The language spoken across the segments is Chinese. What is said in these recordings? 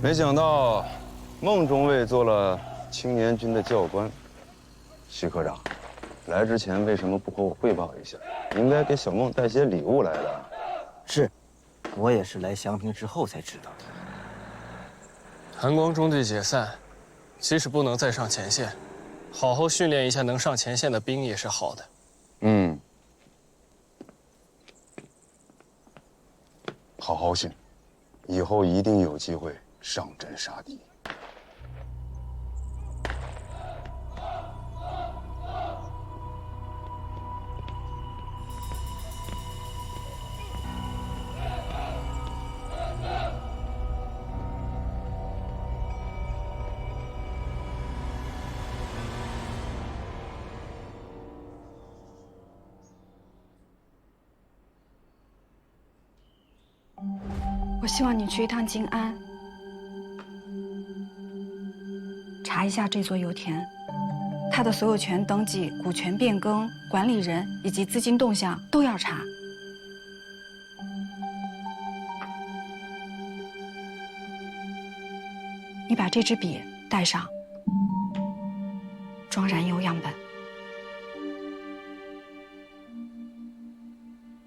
没想到孟中尉做了青年军的教官。徐科长，来之前为什么不和我汇报一下？应该给小孟带些礼物来的。是，我也是来祥平之后才知道的。韩光中队解散，即使不能再上前线，好好训练一下能上前线的兵也是好的。嗯，好好训，以后一定有机会上阵杀敌。我希望你去一趟静安，查一下这座油田，它的所有权登记、股权变更、管理人以及资金动向都要查。你把这支笔带上，装燃油样本。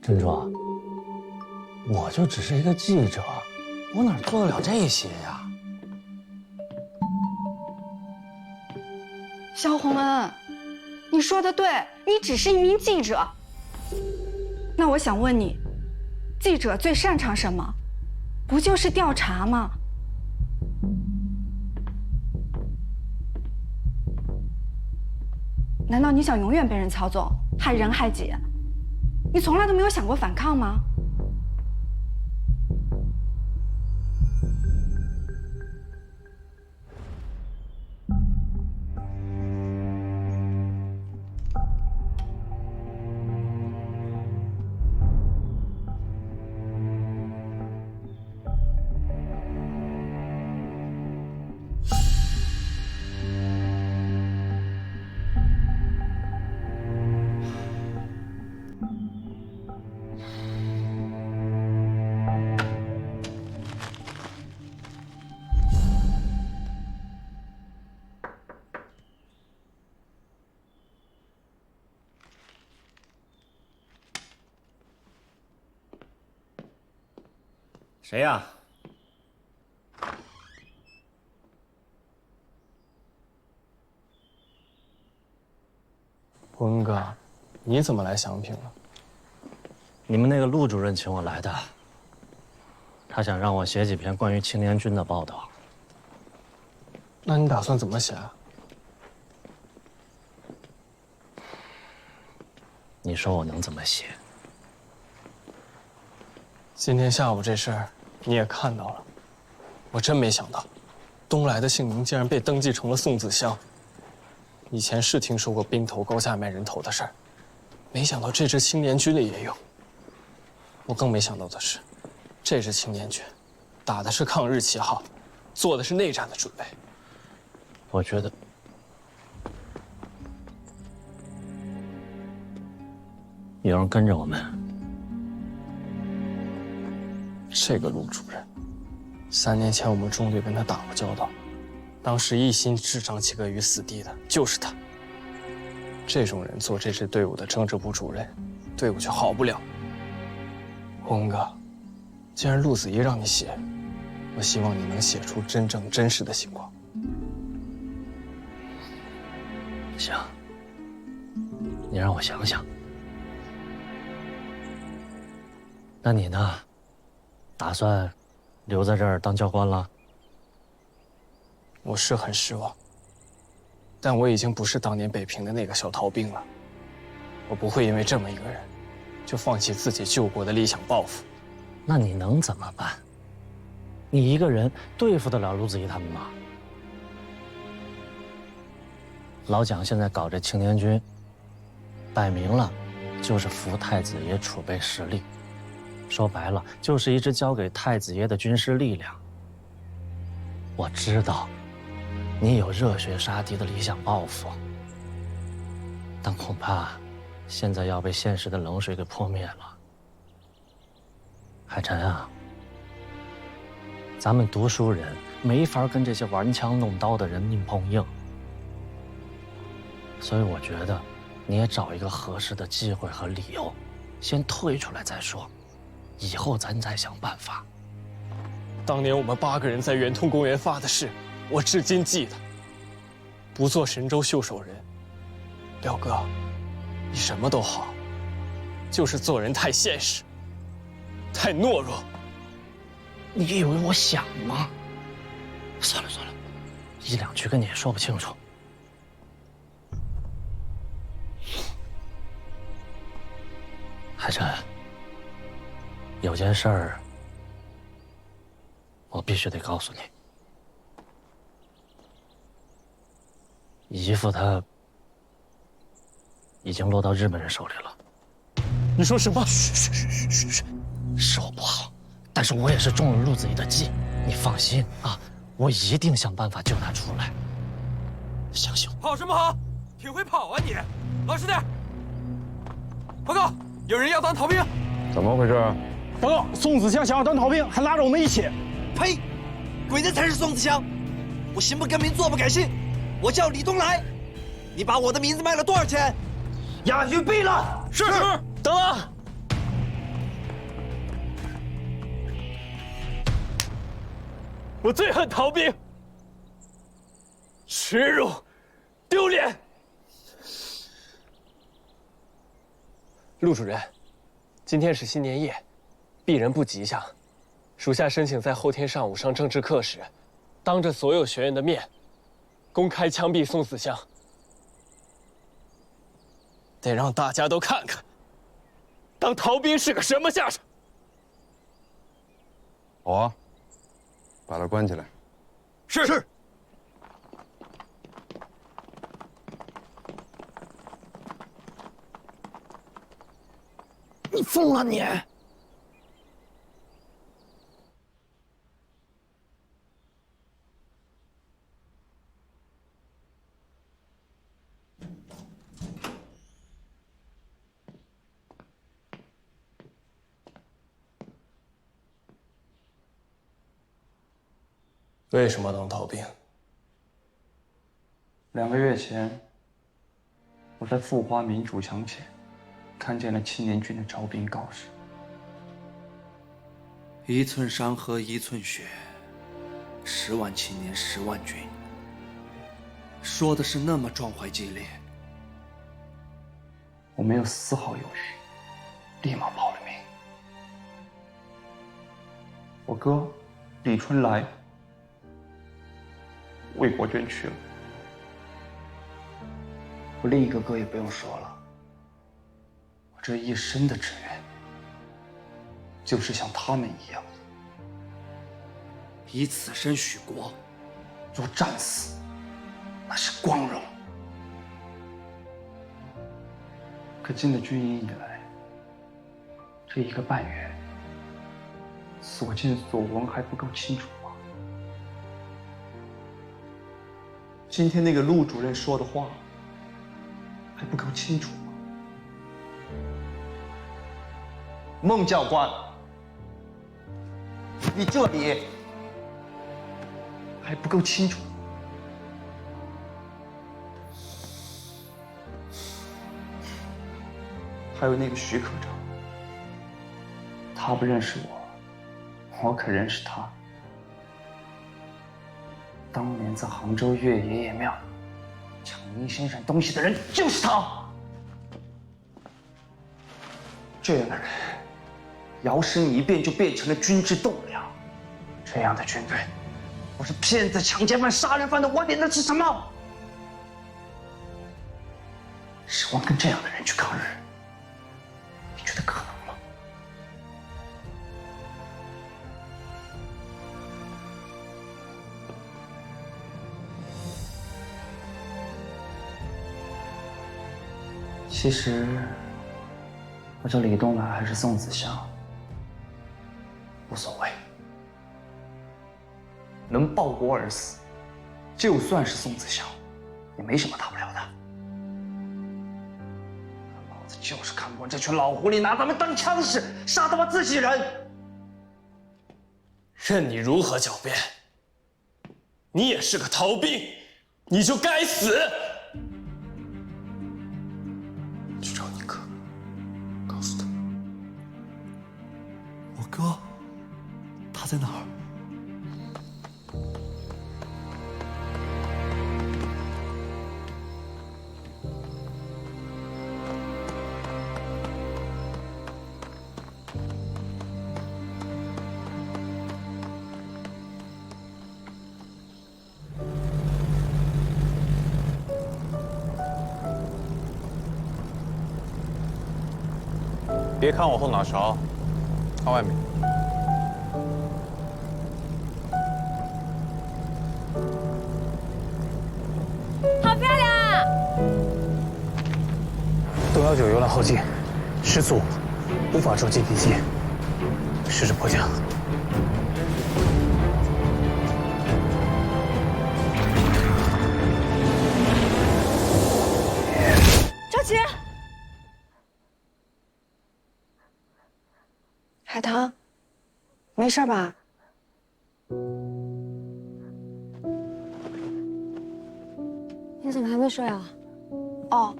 珍珠，我就只是一个记者，我哪做得了这些呀？萧洪恩，你说的对，你只是一名记者。那我想问你，记者最擅长什么？不就是调查吗？难道你想永远被人操纵，害人害己？你从来都没有想过反抗吗？谁呀？文哥，你怎么来祥平了？你们那个陆主任请我来的，他想让我写几篇关于青年军的报道。那你打算怎么写啊？你说我能怎么写？今天下午这事儿你也看到了，我真没想到，东来的姓名竟然被登记成了宋子香。以前是听说过兵头高价卖人头的事儿，没想到这支青年军里也有。我更没想到的是，这支青年军打的是抗日旗号，做的是内战的准备。我觉得有人跟着我们。这个陆主任，3年前我们中队跟他打过交道，当时一心智障几个于死地的就是他。这种人做这支队伍的政治部主任，队伍就好不了。洪哥，既然陆子怡让你写，我希望你能写出真正真实的情况。行，你让我想想。那你呢？打算留在这儿当教官了？我是很失望，但我已经不是当年北平的那个小逃兵了。我不会因为这么一个人，就放弃自己救国的理想抱负。那你能怎么办？你一个人对付得了陆子怡他们吗？老蒋现在搞这青年军，摆明了就是扶太子爷储备实力，说白了就是一支交给太子爷的军事力量。我知道你有热血杀敌的理想抱负，但恐怕现在要被现实的冷水给泼灭了。海晨啊，咱们读书人没法跟这些玩枪弄刀的人硬碰硬，所以我觉得你也找一个合适的机会和理由，先退出来再说，以后咱再想办法。当年我们8个人在圆通公园发的誓，我至今记得。不做神州袖手人，廖哥，你什么都好，就是做人太现实，太懦弱。你以为我想吗？算了算了，1两句跟你也说不清楚。海辰，有件事儿，我必须得告诉你。姨父他已经落到日本人手里了。你说什么？嘘，是我不好，但是我也是中了陆子怡的计。你放心啊，我一定想办法救他出来。相信我。跑什么跑？挺会跑啊你！老实点。报告，有人要当逃兵。怎么回事？报告，宋子祥想要当逃兵，还拉着我们一起。呸！鬼人才是宋子祥！我行不更名，坐不改姓。我叫李东来。你把我的名字卖了多少钱？押预备了。是。等等。我最恨逃兵，耻辱，丢脸。陆主任，今天是新年夜，鄙人不吉祥，属下申请在后天上午上政治课时，当着所有学员的面，公开枪毙宋子祥，得让大家都看看，当逃兵是个什么下场。好啊，把他关起来。是。你疯了你！为什么当逃兵2个月前，我在富华民主墙前看见了青年军的招兵告示。一寸山河一寸血，10万青年10万军，说的是那么壮怀激烈。我没有丝毫犹豫，立马报了名。我哥李春来为国捐躯了。我另一个哥也不用说了，我这一生的志愿就是像他们一样，以此生许国。若战死，那是光荣。可进了军营以来，这1个半月，所见所闻还不够清楚吗？今天那个陆主任说的话还不够清楚吗？孟教官，你这里还不够清楚吗？还有那个徐科长，他不认识我，我可认识他。当年在杭州岳爷爷庙抢殷先生东西的人就是他。这样的人，摇身一变就变成了军之栋梁。这样的军队，不是骗子、强奸犯、杀人犯的，我点的是什么？指望跟这样的人去抗日，你觉得可能吗？其实，我叫李东来还是宋子祥，无所谓。能报国而死，就算是宋子祥，也没什么大不了的。老子就是看不惯这群老狐狸拿咱们当枪使，杀他妈自己人。任你如何狡辩，你也是个逃兵，你就该死！去找你哥，告诉他，我哥，他在哪儿？别看我后脑勺，看外面。好漂亮啊！东119游览后进，失速，无法撞击敌机，试着迫降。着急。海棠，没事吧？你怎么还没睡啊？哦，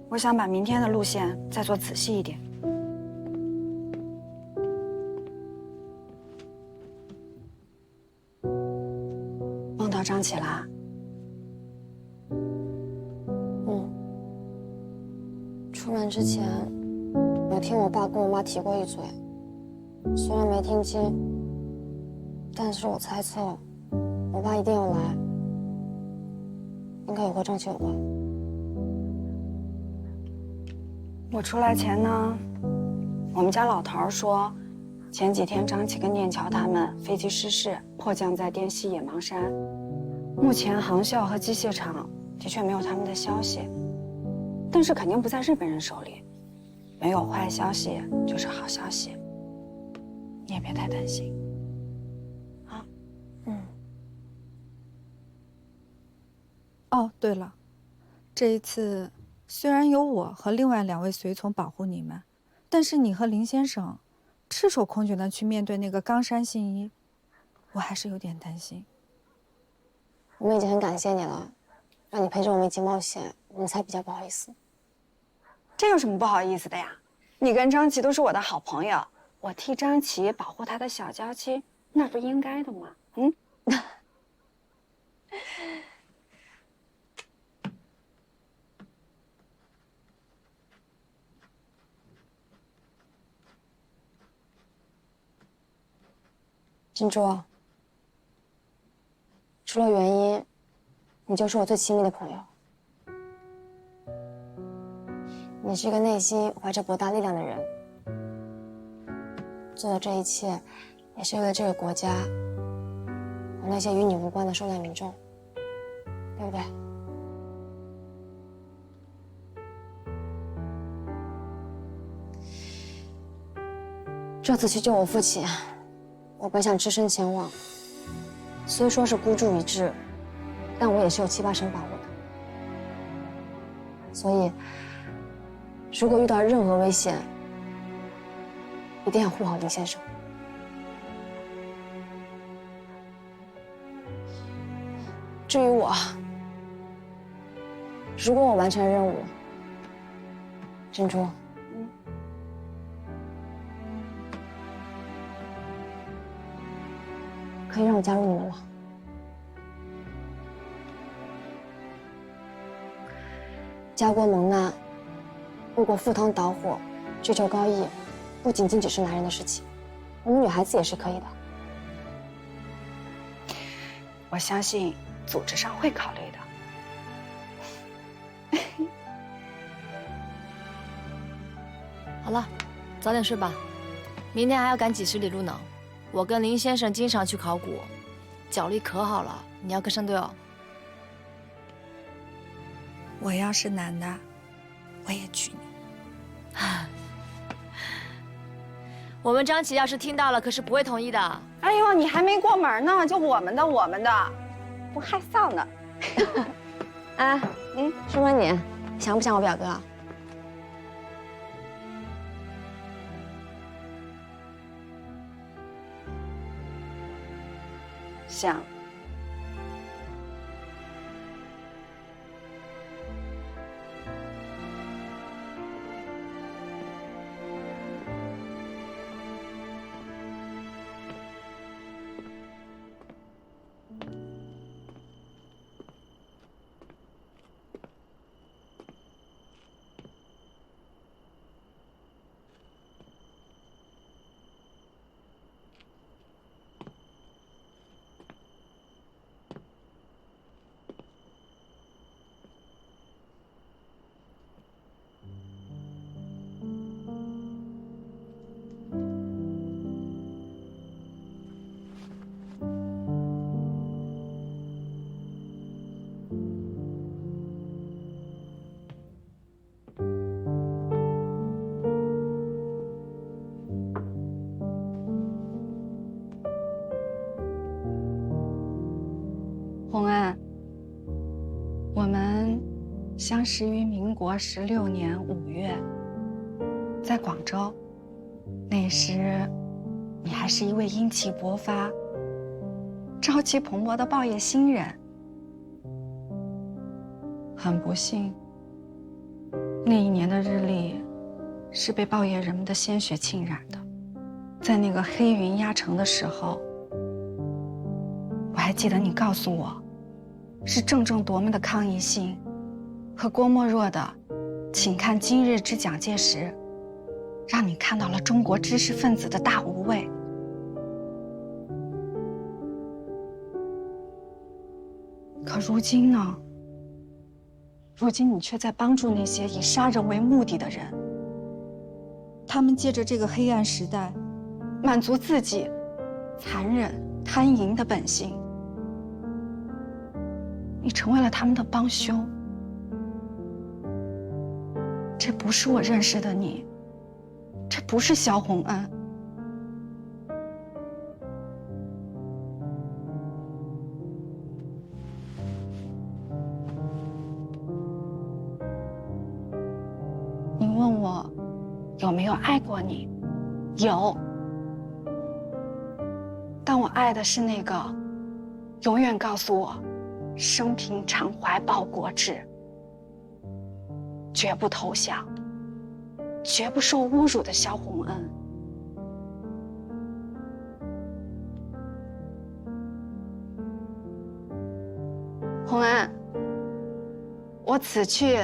我想把明天的路线再做仔细一点。梦到张启啦？出门之前，有听我爸跟我妈提过一嘴，虽然没听清，但是我猜测，我爸一定要来，应该也和张琪有关。我出来前呢，我们家老头说，前几天张琪跟念乔他们飞机失事，迫降在滇西野芒山，目前航校和机械厂的确没有他们的消息。但是肯定不在日本人手里，没有坏消息就是好消息，你也别太担心，啊，哦，对了，这一次虽然有我和另外2位随从保护你们，但是你和林先生赤手空拳的去面对那个冈山信一，我还是有点担心。我们已经很感谢你了，让你陪着我们一起冒险，我们才比较不好意思。这有什么不好意思的呀？你跟张琪都是我的好朋友，我替张琪保护他的小娇妻，那不应该的吗？珍珠，除了原因，你就是我最亲密的朋友。你是一个内心怀着博大力量的人，做的这一切，也是为了这个国家和那些与你无关的受难民众，对不对？这次去救我父亲，我本想只身前往，虽说是孤注一掷，但我也是有7、8成把握的。所以，如果遇到任何危险，一定要护好林先生。至于我，如果我完成了任务，珍珠，可以让我加入你们了。家国蒙难，如果赴汤蹈火，追求高义，不仅仅只是男人的事情，我们女孩子也是可以的。我相信组织上会考虑的。好了，早点睡吧，明天还要赶几十里路呢。我跟林先生经常去考古，脚力可好了，你要跟上队哦。我要是男的，我也娶你。我们张琪要是听到了，可是不会同意的。哎呦，你还没过门呢，就我们的，不害臊呢。哎，说说你，想不想我表哥？像。洪安，我们相识于民国16年5月，在广州。那时，你还是一位英气勃发、朝气蓬勃的报业新人。很不幸，那一年的日历是被报业人们的鲜血浸染的。在那个黑云压城的时候，我还记得你告诉我，是正正夺门的抗议信和郭沫若的“请看今日之蒋介石”，让你看到了中国知识分子的大无畏。可如今呢？如今你却在帮助那些以杀人为目的的人。他们借着这个黑暗时代，满足自己残忍贪淫的本性。你成为了他们的帮凶。这不是我认识的你，这不是萧洪恩。你问我有没有爱过你？有。但我爱的是那个永远告诉我生平常怀抱国志，绝不投降，绝不受侮辱的萧洪恩。洪恩，我此去，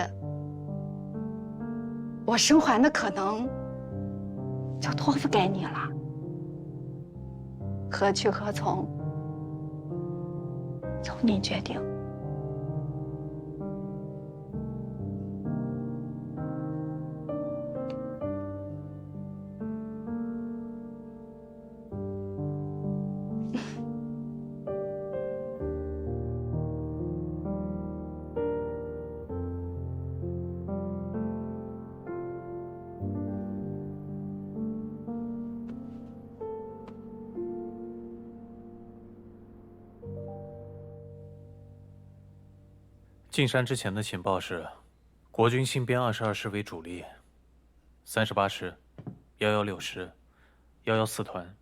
我生还的可能就托付给你了。何去何从，由你决定。进山之前的情报是，国军新编22师为主力，38师、116师、114团，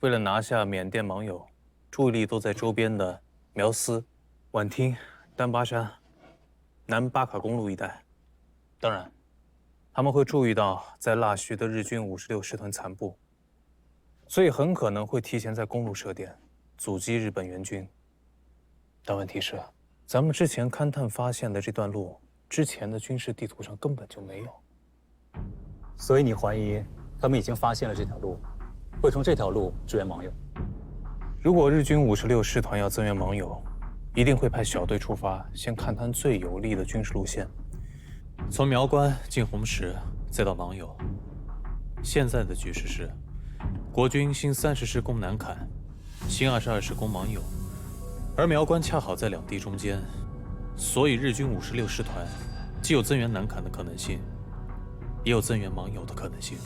为了拿下缅甸盟友，注意力都在周边的苗丝、畹町、丹巴山、南巴卡公路一带。当然，他们会注意到在腊戌的日军56师团残部，所以很可能会提前在公路设点，阻击日本援军。但问题是，咱们之前勘探发现的这段路，之前的军事地图上根本就没有。所以你怀疑他们已经发现了这条路，会从这条路支援盟友。如果日军56师团要增援盟友，一定会派小队出发，先勘探最有利的军事路线，从苗关进红石，再到盟友。现在的局势是，国军新30师攻南坎，新22师攻盟友。而苗关恰好在两地中间，所以日军56师团既有增援南坎的可能性，也有增援盟友的可能性。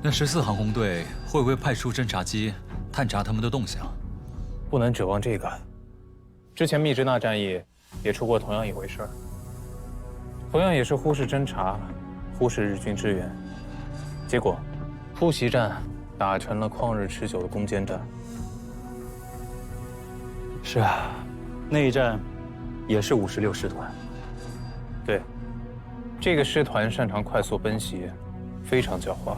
那14航空队会不会派出侦察机探查他们的动向？不能指望这个。之前密支那战役也出过同样一回事儿，同样也是忽视侦察，忽视日军支援，结果突袭战打成了旷日持久的攻坚战。是啊，那一战也是56师团。对，这个师团擅长快速奔袭，非常狡猾，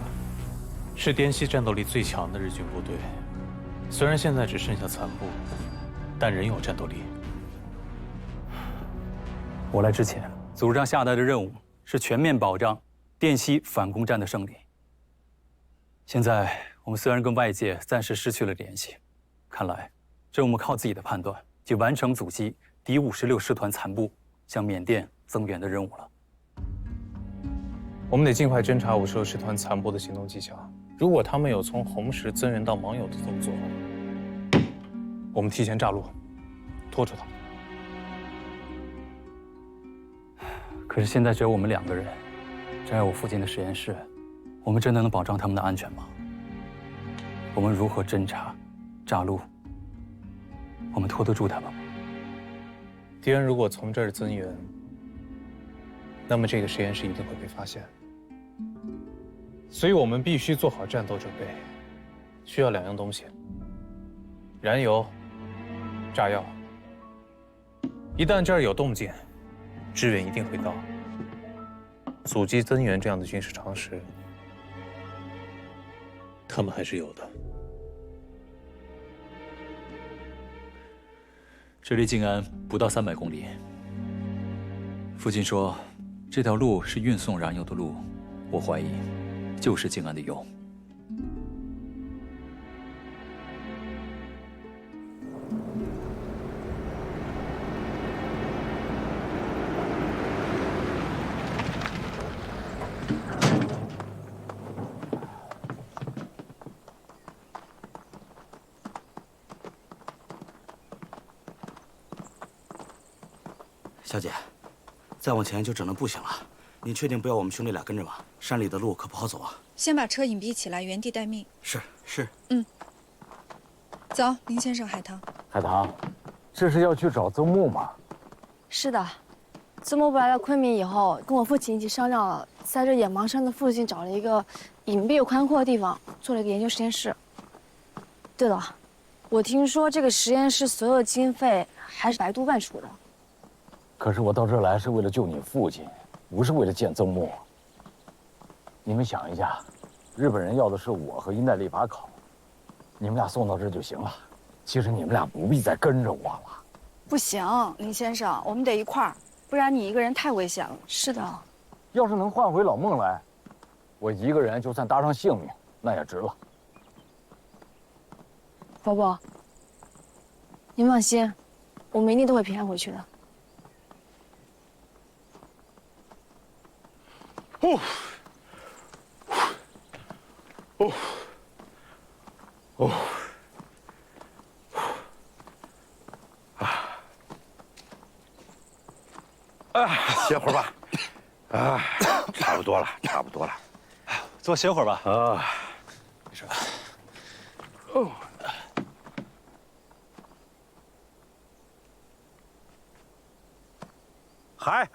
是滇西战斗力最强的日军部队。虽然现在只剩下残部，但仍有战斗力。我来之前，组织上下达的任务是全面保障滇西反攻战的胜利。现在我们虽然跟外界暂时失去了联系，看来这我们靠自己的判断就完成阻击敌56师团残部向缅甸增援的任务了。我们得尽快侦查56师团残部的行动迹象，如果他们有从红石增援到芒友的动作，我们提前炸路，拖住他们。可是现在只有我们2个人，站在我附近的实验室，我们真的能保障他们的安全吗？我们如何侦查、炸路？我们拖得住他们吗？敌人如果从这儿增援，那么这个实验室一定会被发现。所以我们必须做好战斗准备，需要2样东西：燃油、炸药。一旦这儿有动静，支援一定会到。阻击增援这样的军事常识，他们还是有的。这离静安不到300公里。父亲说，这条路是运送燃油的路，我怀疑就是静安的油。小姐，再往前就只能步行了。您确定不要我们兄弟俩跟着吗？山里的路可不好走啊。先把车隐蔽起来，原地待命。是。走，林先生，海棠。海棠，这是要去找曾木吗？是的，曾木不来到昆明以后，跟我父亲一起商量了，在这野芒山的附近找了一个隐蔽又宽阔的地方，做了一个研究实验室。对了，我听说这个实验室所有的经费还是白督办出的。可是我到这儿来是为了救你父亲，不是为了见曾木。你们想一下，日本人要的是我和伊奈利法考，你们俩送到这儿就行了。其实你们俩不必再跟着我了。不行，林先生，我们得一块儿，不然你一个人太危险了。是的，要是能换回老孟来，我一个人就算搭上性命，那也值了。伯伯，您放心，我们一定都会平安回去的。歇会儿吧。啊，差不多了，差不多了。多歇会儿吧。啊，没事。哦。嗨！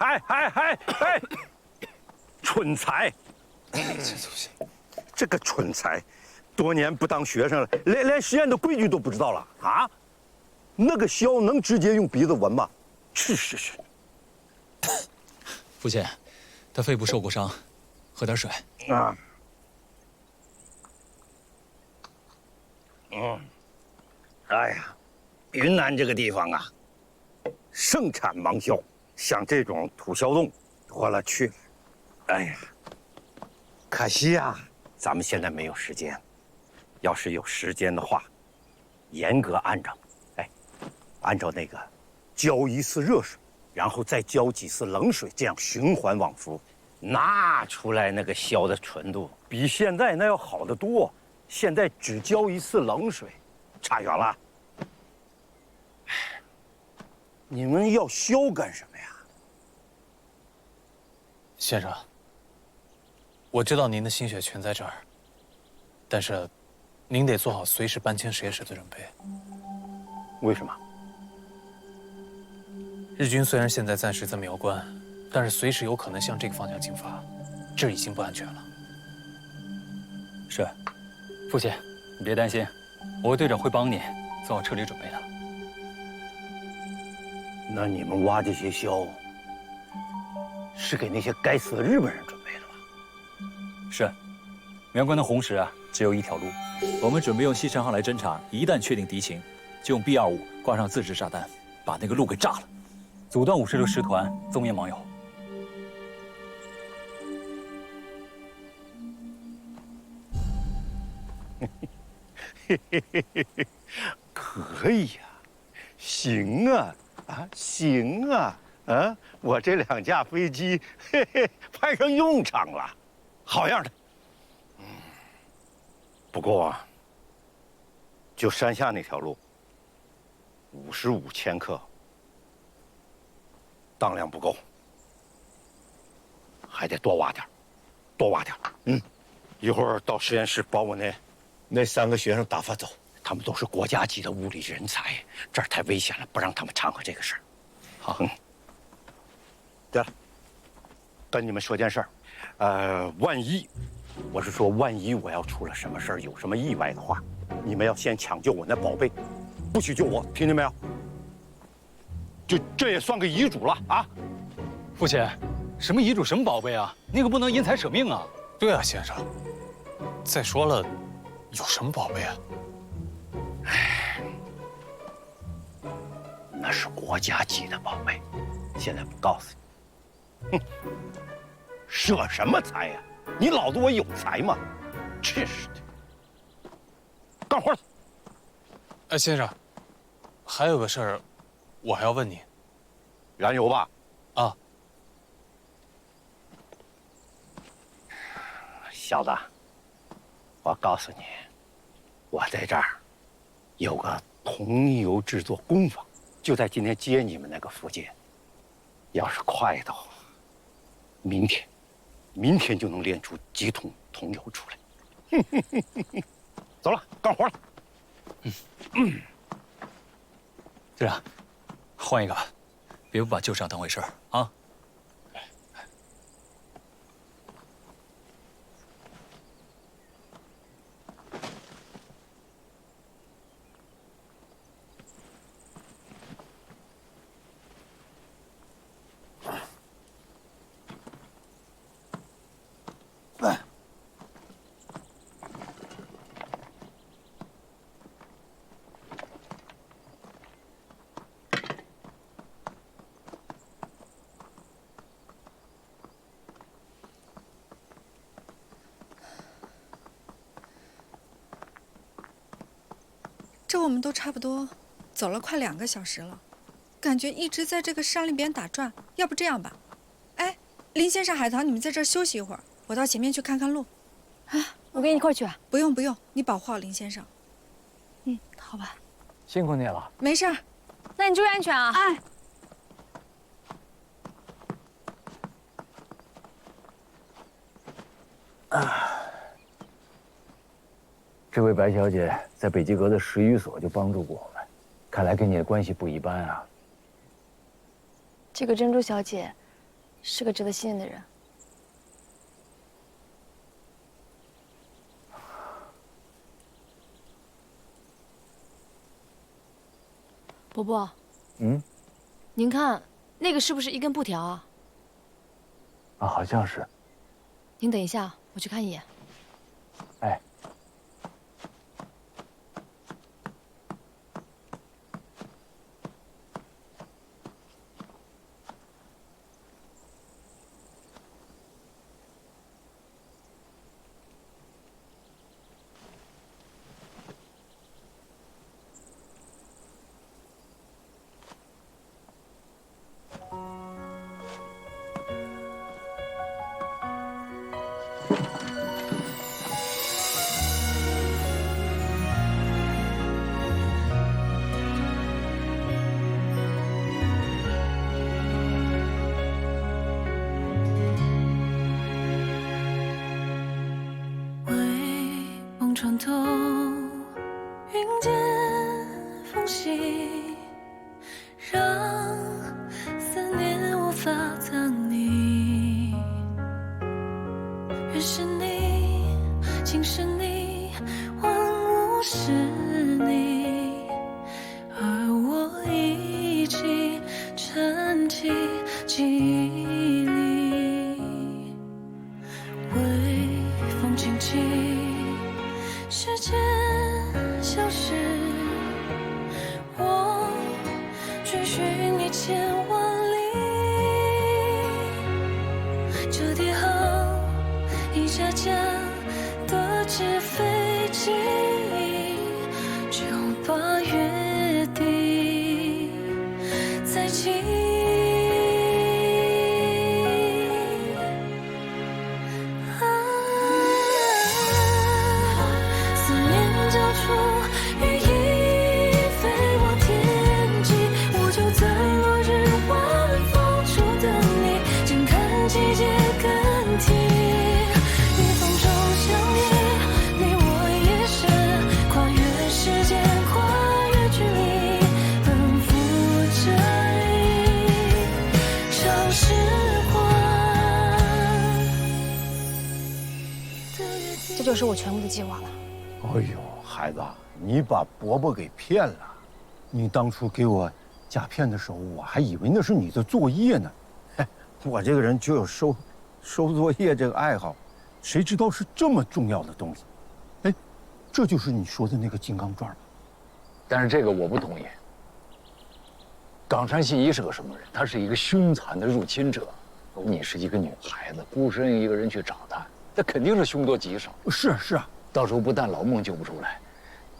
蠢材！这个蠢材，多年不当学生了，连实验的规矩都不知道了啊！那个硝能直接用鼻子闻吗？是。父亲，他肺部受过伤，喝点水。啊。哎呀，云南这个地方啊，盛产芒硝，像这种土硝洞多了去了。哎呀，可惜啊，咱们现在没有时间。要是有时间的话，严格按照那个浇一次热水，然后再浇几次冷水，这样循环往复，那出来那个硝的纯度比现在那要好得多。现在只浇一次冷水，差远了。你们要硝干什么呀？先生，我知道您的心血全在这儿，但是您得做好随时搬迁实验室的准备。为什么？日军虽然现在暂时在苗关，但是随时有可能向这个方向进发，这儿已经不安全了。是，父亲，你别担心，我和队长会帮你做好撤离准备的。那你们挖这些硝，是给那些该死的日本人准备的吧？是，援关的红石啊，只有一条路。我们准备用西山号来侦察，一旦确定敌情，就用 B-25挂上自制炸弹，把那个路给炸了，阻断56师团踪烟网友。可以呀，行啊，行啊，我这2架飞机，派上用场了，好样的。不过，就山下那条路，55千克，当量不够，还得多挖点，多挖点。一会儿到实验室把我那3个学生打发走，他们都是国家级的物理人才，这儿太危险了，不让他们掺和这个事儿。好，对了，跟你们说件事儿，万一，我是说万一我要出了什么事儿，有什么意外的话，你们要先抢救我那宝贝，不许救我，听见没有？这也算个遗嘱了啊！父亲，什么遗嘱，什么宝贝啊？那个不能因财舍命啊！对啊，先生。再说了，有什么宝贝啊？那是国家级的宝贝，现在不告诉你。舍什么财呀？你老子我有财吗？真是的。干活了。哎，先生，还有个事儿，我还要问你。燃油吧？啊。小子，我告诉你，我在这儿有个桐油制作工坊，就在今天接你们那个附近。要是快的话，明天就能炼出几桶桐油出来。走了，干活了。队长，换一个吧，别不把旧伤当回事儿啊。这我们都差不多走了快2个小时了，感觉一直在这个山里边打转。要不这样吧，哎，林先生、海棠，你们在这儿休息一会儿，我到前面去看看路。啊，我跟你一块儿去。不用，你保护好林先生。好吧。辛苦你了。没事儿。那你注意安全啊。哎。这位白小姐在北极阁的食鱼所就帮助过我们，看来跟你的关系不一般啊。这个珍珠小姐是个值得信任的人。伯伯，您看那个是不是一根布条啊？啊，好像是。您等一下，我去看一眼。哎。穿透云间缝隙，让思念无法藏匿。原是你，竟是你。是你，而我已经沉进记忆里。微风轻轻，时间消失，我追寻你千万里。折叠好一架架的纸飞机，就把约定再记。思念交出羽翼，飞往天际，我就在落日晚风处等你，静看季节更替。逆风中相遇，你我也是跨越时间，跨越距离，奔赴这里，尝试这就是我全部的计划了。哎呦，孩子，你把伯伯给骗了。你当初给我夹片的时候，我还以为那是你的作业呢。嘿，我这个人就有收作业这个爱好，谁知道是这么重要的东西？哎，这就是你说的那个金刚钻吧？但是这个我不同意。冈山信一是个什么人？他是一个凶残的入侵者。你是一个女孩子，孤身一个人去找他，那肯定是凶多吉少。是啊，到时候不但老孟救不出来，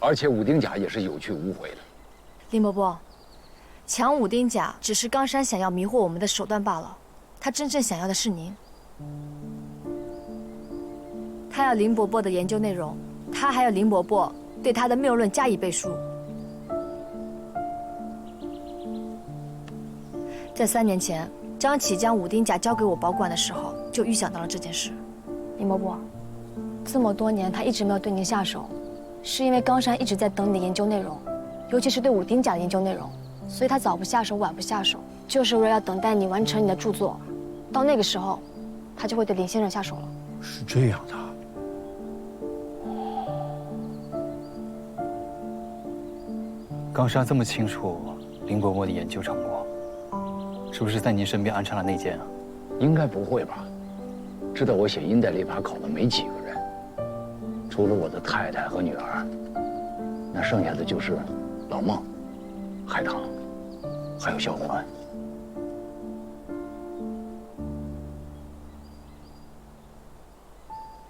而且武丁甲也是有去无回的。林伯伯，抢武丁甲只是冈山想要迷惑我们的手段罢了，他真正想要的是您。他要林伯伯的研究内容，他还要林伯伯对他的谬论加以背书。在3年前，张启将武丁甲交给我保管的时候，就预想到了这件事。林伯伯，这么多年他一直没有对您下手，是因为冈山一直在等你的研究内容，尤其是对武丁甲的研究内容，所以他早不下手，晚不下手，就是为了要等待你完成你的著作，到那个时候，他就会对林先生下手了。是这样的。冈山这么清楚林伯伯的研究成果，是不是在您身边安插了内奸啊？应该不会吧？知道我写阴代历法考的没几个人，除了我的太太和女儿，那剩下的就是老孟、海棠，还有小环。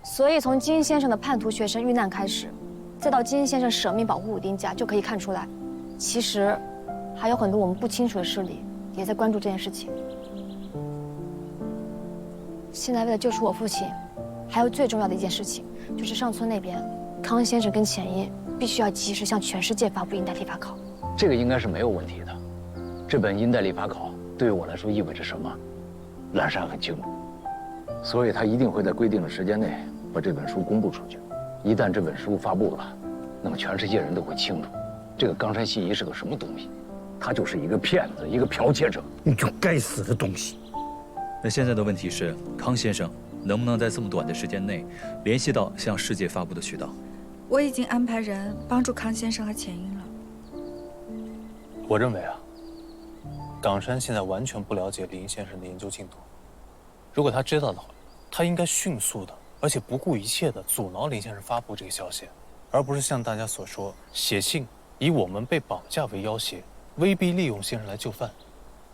所以从金先生的叛徒学生遇难开始，再到金先生舍命保护武丁甲，就可以看出来，其实还有很多我们不清楚的势力也在关注这件事情。现在为了救出我父亲，还有最重要的一件事情，就是上村那边，康先生跟钱一必须要及时向全世界发布阴代历法考。这个应该是没有问题的。这本阴代历法考对于我来说意味着什么，蓝山很清楚，所以他一定会在规定的时间内把这本书公布出去。一旦这本书发布了，那么全世界人都会清楚，这个冈山信一是个什么东西。他就是一个骗子，一个剽窃者，你就该死的东西。那现在的问题是，康先生能不能在这么短的时间内联系到向世界发布的渠道？我已经安排人帮助康先生和钱英了。我认为啊，冈山现在完全不了解林先生的研究进度。如果他知道的话，他应该迅速的，而且不顾一切的阻挠林先生发布这个消息，而不是像大家所说写信以我们被绑架为要挟，威逼利用先生来就范。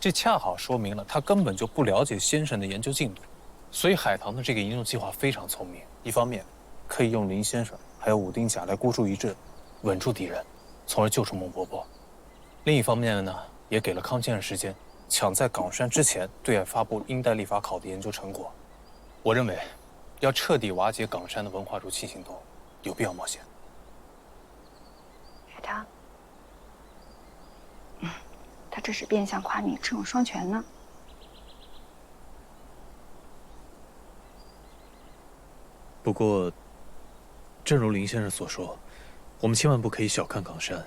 这恰好说明了他根本就不了解先生的研究进度。所以海棠的这个研究计划非常聪明，一方面可以用林先生还有武丁甲来孤注一掷，稳住敌人，从而救出孟伯伯；另一方面呢，也给了康先生时间，抢在冈山之前对外发布阴代历法考的研究成果。我认为，要彻底瓦解冈山的文化入侵行动，有必要冒险。海棠，他这是变相夸你智勇双全呢。不过，正如林先生所说，我们千万不可以小看冈山，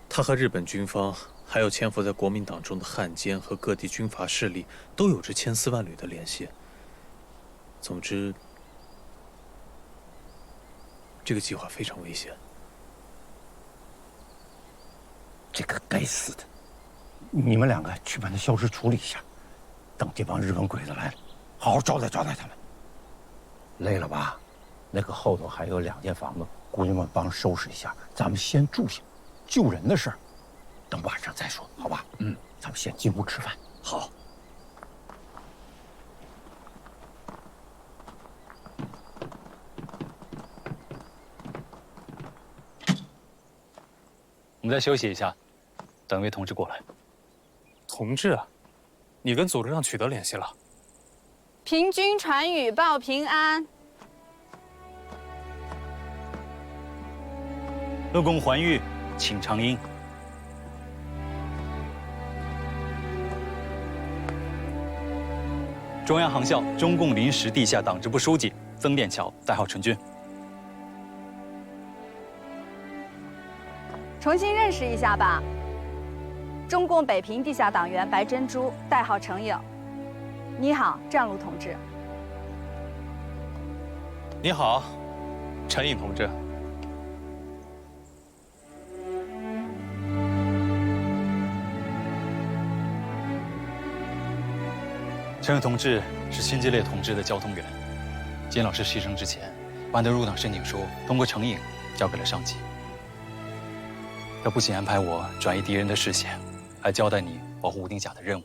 他和日本军方，还有潜伏在国民党中的汉奸和各地军阀势力，都有着千丝万缕的联系。总之，这个计划非常危险。这个该死的！你们两个去把那消失处理一下，等这帮日本鬼子来了，好好招待招待他们。累了吧？那个后头还有2间房子，姑娘们帮着收拾一下，咱们先住下。救人的事儿，等晚上再说，好吧？咱们先进屋吃饭。好。我们再休息一下，等一位同志过来。同志啊，你跟组织上取得联系了？平军传语报平安。乐公还玉，请长缨。中央航校中共临时地下党支部书记曾殿桥，代号陈军。重新认识一下吧。中共北平地下党员白珍珠，代号程颖。你好，战路同志。你好，陈颖同志。陈颖同志是新基烈同志的交通员，金老师牺牲之前，把你的入党申请书通过程颖交给了上级。他不仅安排我转移敌人的视线，还交代你保护吴丁甲的任务，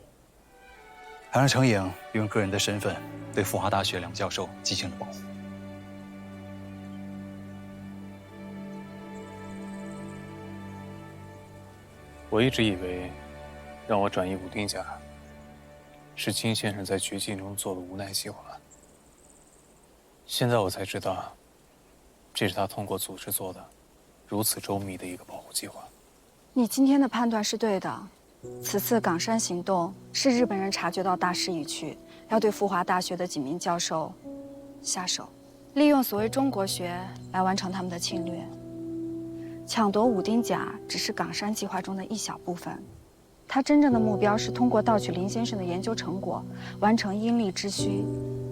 还让程颖用个人的身份对复华大学2教授进行了保护。我一直以为，让我转移武丁甲，是金先生在绝境中做的无奈计划。现在我才知道，这是他通过组织做的如此周密的一个保护计划。你今天的判断是对的，此次冈山行动是日本人察觉到大势已去，要对复华大学的几名教授下手，利用所谓中国学来完成他们的侵略。抢夺武丁甲只是冈山计划中的一小部分，他真正的目标是通过盗取林先生的研究成果，完成因利之需，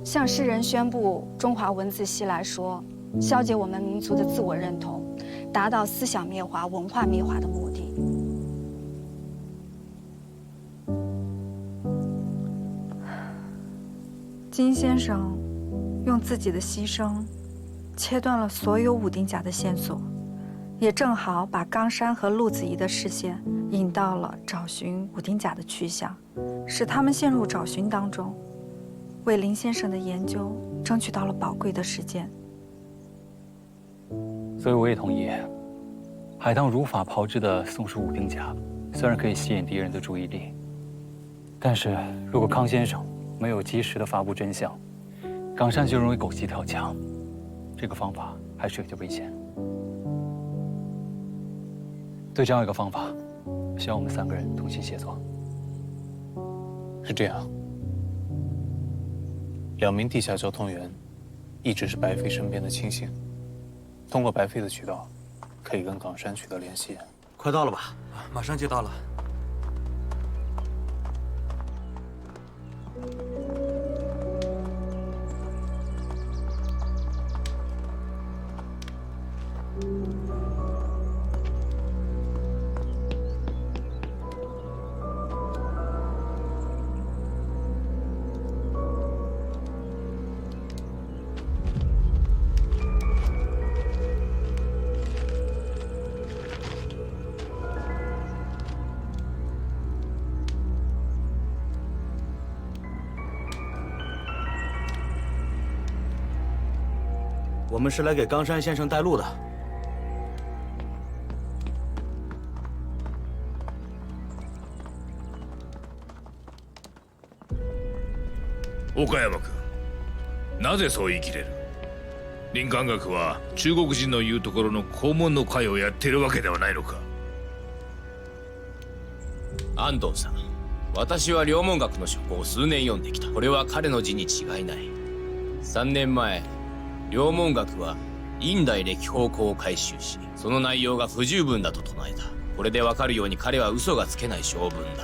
向世人宣布中华文字西来说，消解我们民族的自我认同，达到思想灭华、文化灭华的目的。金先生用自己的牺牲，切断了所有武丁甲的线索，也正好把冈山和陆子怡的视线引到了找寻武丁甲的去向，使他们陷入找寻当中，为林先生的研究争取到了宝贵的时间。所以我也同意，海棠如法炮制的送出武丁甲，虽然可以吸引敌人的注意力，但是如果康先生没有及时的发布真相，冈山就容易狗急跳墙。这个方法还是有些危险。对这样一个方法，需要我们3个人同心协作。是这样，2名地下交通员一直是白飞身边的亲信，通过白飞的渠道，可以跟冈山取得联系。快到了吧？马上就到了。我们是来给冈山先生带路的。岡山君、なぜそう言い切れる？林間学は中国人の言うところの肛門の会をやってるわけではないのか？安藤さん、私は両門学の書庫を数年読んできた。これは彼の字に違いない。3年前、両門学は院大歴法稿を回収し、その内容が不十分だと唱えた。これでわかるように彼は嘘がつけない性分だ。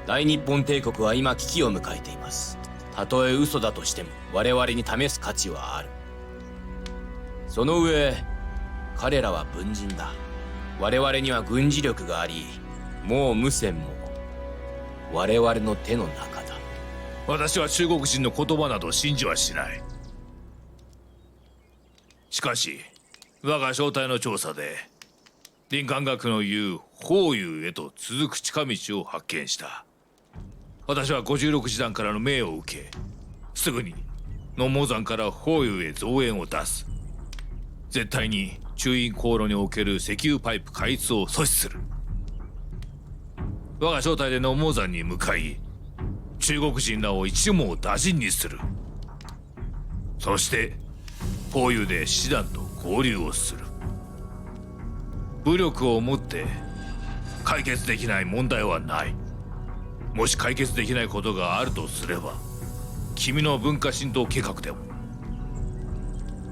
大日本帝国は今危機を迎えています。たとえ嘘だとしても我々に試す価値はある。その上、彼らは文人だ。我々には軍事力があり、もう無線も我々の手の中だ。私は中国人の言葉など信じはしない。しかし我が正体の調査で林間学の言う法友へと続く近道を発見した。私は56師団からの命を受け、すぐに野茂山から法友へ増援を出す。絶対に中印航路における石油パイプ開通を阻止する。我が正体で野茂山に向かい、中国人らを一網打尽にする。そして法友で師団と合流をする。武力をもって解決できない問題はない。もし解決できないことがあるとすれば、君の文化浸透計画でも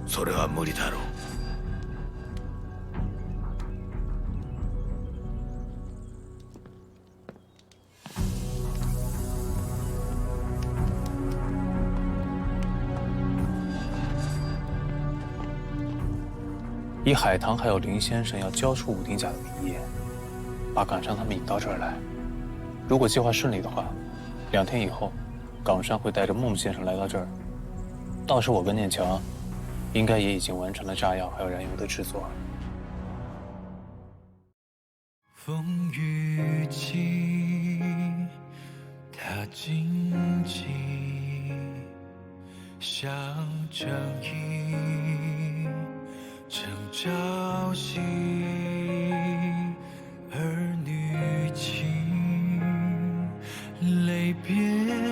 それは無理だろう。以海棠还有林先生要交出武丁甲的名义，把岗山他们引到这儿来。如果计划顺利的话，2天以后，岗山会带着孟先生来到这儿。到时我跟念强，应该也已经完成了炸药还有燃油的制作。风雨起，它荆棘，像正义。正朝夕，儿女情，泪别离，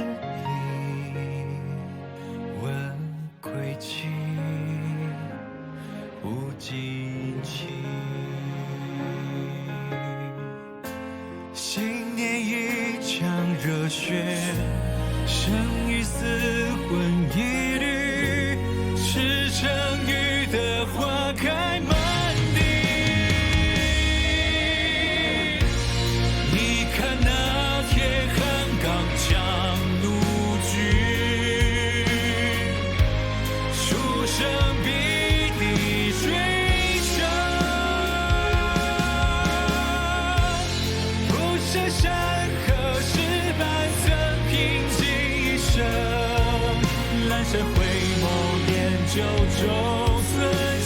问归期，不尽情。新年一场热血，生与死，魂一缕，赤诚与的花开满地。你看那铁汉刚强怒举，出生必地追杀，不舍山河是半曾平静一生，阑珊回眸念旧中存心。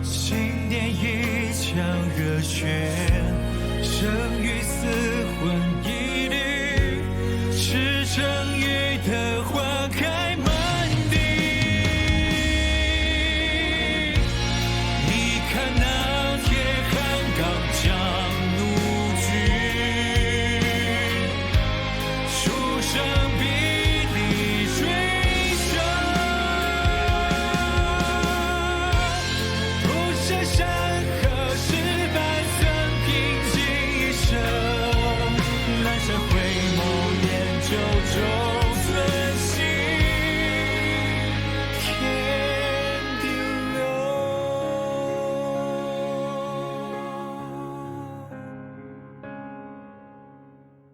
新年一腔热血，生